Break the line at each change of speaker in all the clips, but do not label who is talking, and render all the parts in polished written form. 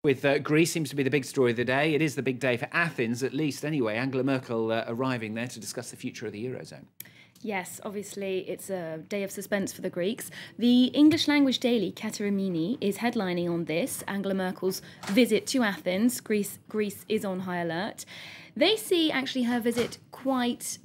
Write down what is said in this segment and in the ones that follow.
With Greece seems to be the big story of the day. It is the big day for Athens, at least anyway. Angela Merkel arriving there to discuss the future of the Eurozone.
Yes, obviously it's a day of suspense for the Greeks. The English language daily Katerimini is headlining on this, Angela Merkel's visit to Athens. Greece is on high alert. They see actually her visit quite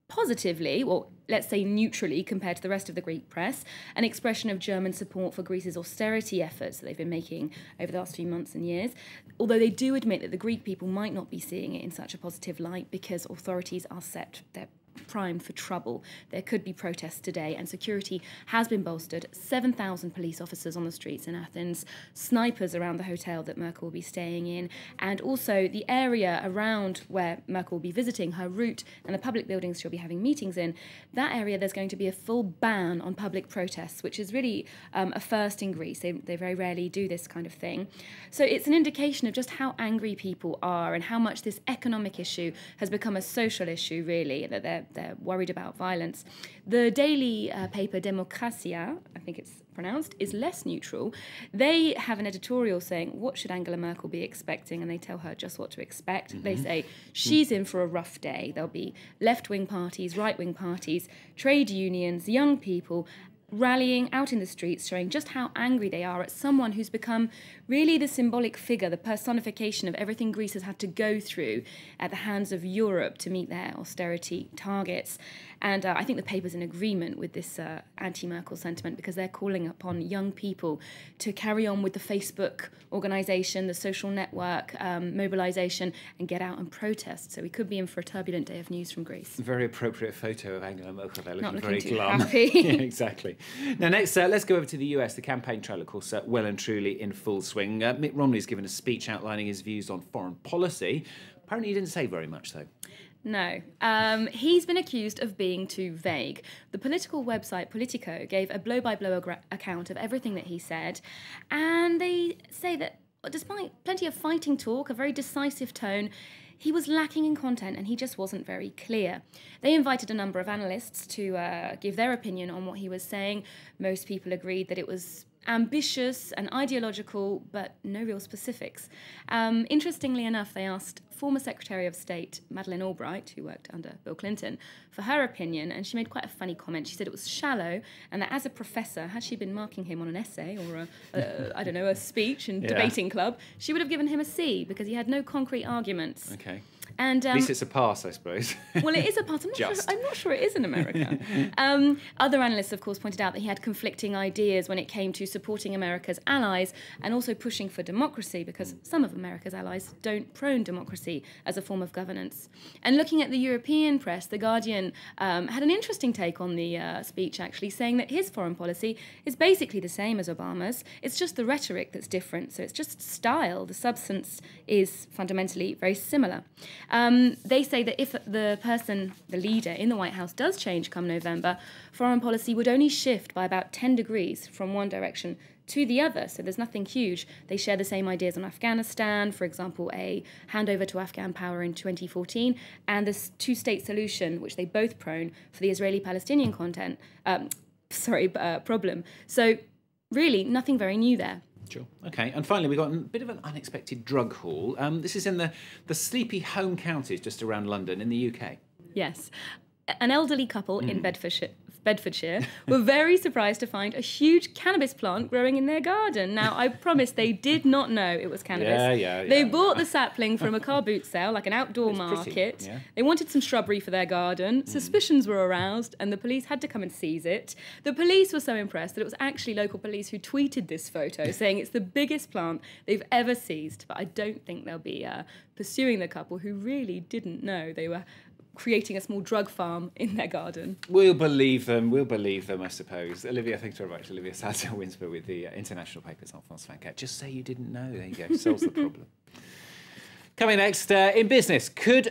positively, or let's say neutrally compared to the rest of the Greek press, an expression of German support for Greece's austerity efforts that they've been making over the last few months and years. Although they do admit that the Greek people might not be seeing it in such a positive light because authorities are they're primed for trouble. There could be protests today, and security has been bolstered. 7,000 police officers on the streets in Athens, snipers around the hotel that Merkel will be staying in, and also the area around where Merkel will be visiting, her route, and the public buildings she'll be having meetings in. That area, there's going to be a full ban on public protests, which is really a first in Greece. They very rarely do this kind of thing. So it's an indication of just how angry people are and how much this economic issue has become a social issue, really, that they're worried about violence. The daily paper Demokrasia, I think it's pronounced, is less neutral. They have an editorial saying, what should Angela Merkel be expecting? And they tell her just what to expect. Mm-hmm. They say she's in for a rough day. There'll be left-wing parties, right-wing parties, trade unions, young people, rallying out in the streets, showing just how angry they are at someone who's become really the symbolic figure, the personification of everything Greece has had to go through at the hands of Europe to meet their austerity targets. And I think the paper's in agreement with this anti-Merkel sentiment, because they're calling upon young people to carry on with the Facebook organisation, the social network mobilisation, and get out and protest. So we could be in for a turbulent day of news from Greece.
Very appropriate photo of Angela Merkel there, looking
Not
very
too
glum.
happy.
Yeah, exactly. Now, next, let's go over to the US. The campaign trail, of course, well and truly in full swing. Mitt Romney's given a speech outlining his views on foreign policy. Apparently, he didn't say very much, though.
No. He's been accused of being too vague. The political website Politico gave a blow-by-blow account of everything that he said, and they say that despite plenty of fighting talk, a very decisive tone, he was lacking in content and he just wasn't very clear. They invited a number of analysts to give their opinion on what he was saying. Most people agreed that it was ambitious and ideological, but no real specifics. Interestingly enough, they asked former Secretary of State Madeleine Albright, who worked under Bill Clinton, for her opinion, and she made quite a funny comment. She said it was shallow, and that as a professor, had she been marking him on an essay or I don't know, a speech in debating club, she would have given him a C because he had no concrete arguments.
Okay.
And,
at least it's a pass, I suppose.
Well, it is a pass. I'm not sure it is in America. Other analysts, of course, pointed out that he had conflicting ideas when it came to supporting America's allies and also pushing for democracy, because some of America's allies don't prone democracy as a form of governance. And looking at the European press, The Guardian had an interesting take on the speech, actually, saying that his foreign policy is basically the same as Obama's. It's just the rhetoric that's different. So it's just style. The substance is fundamentally very similar. They say that if the leader in the White House does change come November, foreign policy would only shift by about 10 degrees from one direction to the other. So there's nothing huge. They share the same ideas on Afghanistan, for example, a handover to Afghan power in 2014, and this two-state solution, which they both prone for the Israeli-Palestinian problem. So really, nothing very new there.
Sure. Okay. And finally, we've got a bit of an unexpected drug haul. This is in the sleepy home counties just around London in the UK.
Yes. An elderly couple in Bedfordshire were very surprised to find a huge cannabis plant growing in their garden. Now, I promise they did not know it was cannabis.
Yeah.
They bought the sapling from a car boot sale, like an outdoor market.
Yeah.
They wanted some shrubbery for their garden. Suspicions were aroused, and the police had to come and seize it. The police were so impressed that it was actually local police who tweeted this photo, saying it's the biggest plant they've ever seized. But I don't think they'll be pursuing the couple who really didn't know they were creating a small drug farm in their garden.
We'll believe them, I suppose. Olivia, thanks very much. Olivia Salter-Winsper with the International Papers on France 24. Just say you didn't know. There you go. Solves the problem. Coming next, in business, could